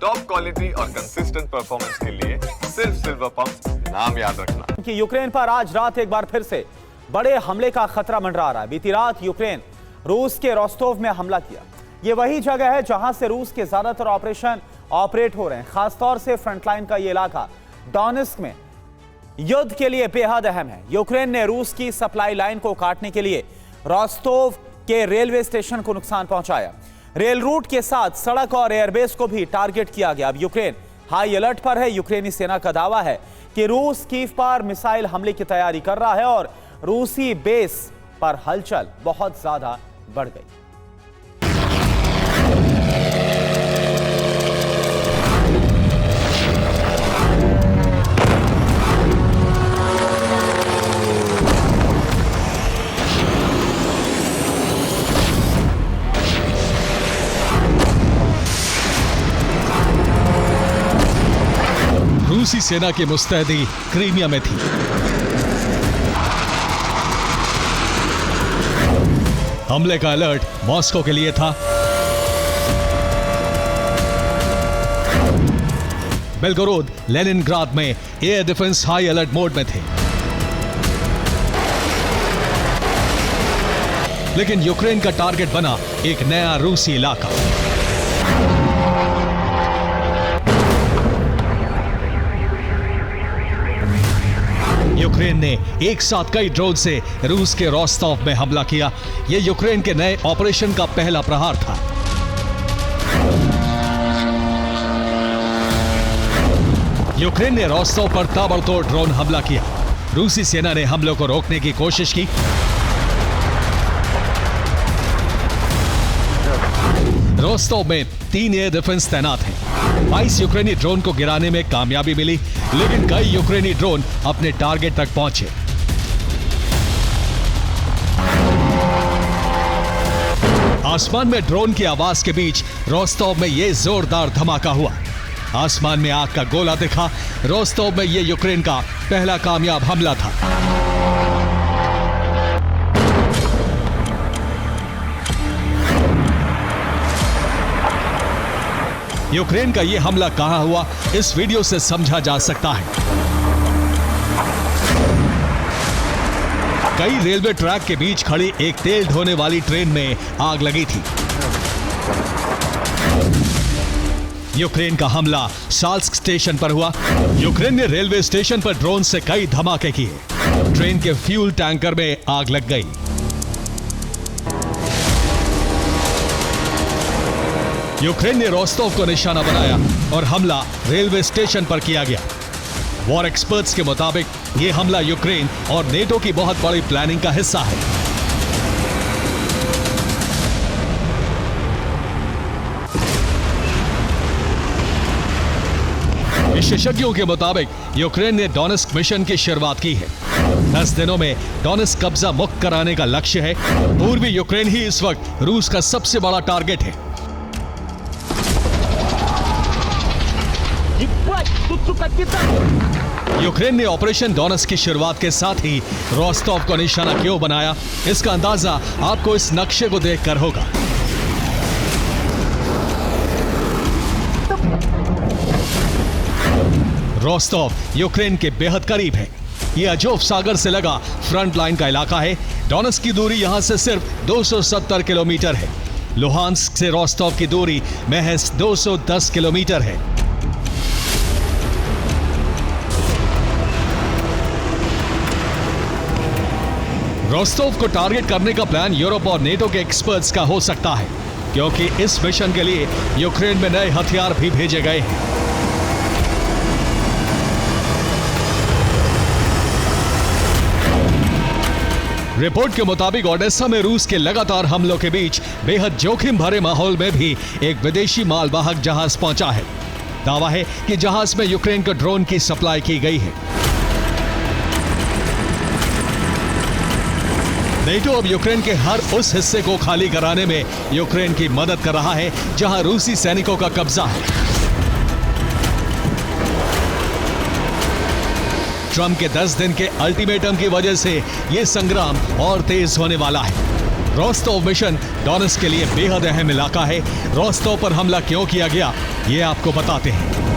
Top quality और consistent performance के लिए सिर्फ सिल्वर पंप नाम याद रखना। कि यूक्रेन पर आज रात एक बार फिर से बड़े हमले का खतरा मंडरा रहा है। बीती रात यूक्रेन रूस के रोस्टोव में हमला किया। ये वही जगह है जहां से रूस के ज्यादातर ऑपरेशन ऑपरेट हो रहे हैं। खासतौर से फ्रंटलाइन का ये इलाका डोनेस्क में युद्ध के लिए बेहद अहम है। यूक्रेन ने रूस की सप्लाई लाइन को काटने के लिए रोस्टोव के रेलवे स्टेशन को नुकसान पहुंचाया। रेल रूट के साथ सड़क और एयरबेस को भी टारगेट किया गया। अब यूक्रेन हाई अलर्ट पर है। यूक्रेनी सेना का दावा है कि रूस कीव पर मिसाइल हमले की तैयारी कर रहा है और रूसी बेस पर हलचल बहुत ज्यादा बढ़ गई। रूसी सेना की मुस्तैदी क्रीमिया में थी। हमले का अलर्ट मॉस्को के लिए था। बेलगोरोद, लेनिनग्राद में air defence high alert mode में थे। लेकिन यूक्रेन का टारगेट बना एक नया रूसी इलाका। यूक्रेन ने एक साथ कई ड्रोन से रूस के रोस्टोव में हमला किया। यह यूक्रेन के नए ऑपरेशन का पहला प्रहार था। यूक्रेन ने रोस्टोव पर ताबड़तोड़ ड्रोन हमला किया। रूसी सेना ने हमलों को रोकने की कोशिश की। रोस्टोव में 3 एयर डिफेंस तैनात हैं। 22 यूक्रेनी ड्रोन को गिराने में कामयाबी मिली, लेकिन कई यूक्रेनी ड्रोन अपने टारगेट तक पहुंचे। आसमान में ड्रोन की आवाज के बीच रोस्टोव में यह जोरदार धमाका हुआ। आसमान में आग का गोला दिखा। रोस्टोव में यह यूक्रेन का पहला कामयाब हमला था। यूक्रेन का यह हमला कहां हुआ, इस वीडियो से समझा जा सकता है। कई रेलवे ट्रैक के बीच खड़ी एक तेल ढोने वाली ट्रेन में आग लगी थी। यूक्रेन का हमला साल्स्क स्टेशन पर हुआ। यूक्रेन ने रेलवे स्टेशन पर ड्रोन से कई धमाके किए। ट्रेन के फ्यूल टैंकर में आग लग गई। यूक्रेन ने रोस्टोव को निशाना बनाया और हमला रेलवे स्टेशन पर किया गया। वॉर एक्सपर्ट्स के मुताबिक यह हमला यूक्रेन और नेटो की बहुत बड़ी प्लानिंग का हिस्सा है। विशेषज्ञों के मुताबिक यूक्रेन ने डोनेस्क मिशन की शुरुआत की है। 10 दिनों में डोनेस्क कब्जा मुक्त कराने का लक्ष्य है। पूर्वी यूक्रेन ही इस वक्त रूस का सबसे बड़ा टारगेट है। यूक्रेन ने ऑपरेशन डोनेस्क की शुरुआत के साथ ही रोस्टोव को निशाना क्यों बनाया, इसका अंदाजा आपको इस नक्शे को देखकर होगा। रोस्टोव यूक्रेन के बेहद करीब है। यह अजोव सागर से लगा फ्रंट लाइन का इलाका है। डोनेस्क की दूरी यहां से सिर्फ 270 किलोमीटर है। लुहांस्क से रोस्टोव की दूरी महज 210 किलोमीटर है। रोस्टोव को टारगेट करने का प्लान यूरोप और नेटो के एक्सपर्ट्स का हो सकता है, क्योंकि इस मिशन के लिए यूक्रेन में नए हथियार भी भेजे गए हैं। रिपोर्ट के मुताबिक ओडेसा में रूस के लगातार हमलों के बीच बेहद जोखिम भरे माहौल में भी एक विदेशी मालवाहक जहाज पहुंचा है। दावा है कि जहाज में यूक्रेन को ड्रोन की सप्लाई की गई है। नेटो अब यूक्रेन के हर उस हिस्से को खाली कराने में यूक्रेन की मदद कर रहा है जहां रूसी सैनिकों का कब्जा है। ट्रंप के 10 दिन के अल्टीमेटम की वजह से यह संग्राम और तेज होने वाला है। रोस्टोव मिशन डोनेस्क के लिए बेहद अहम इलाका है। रोस्टोव पर हमला क्यों किया गया, ये आपको बताते हैं।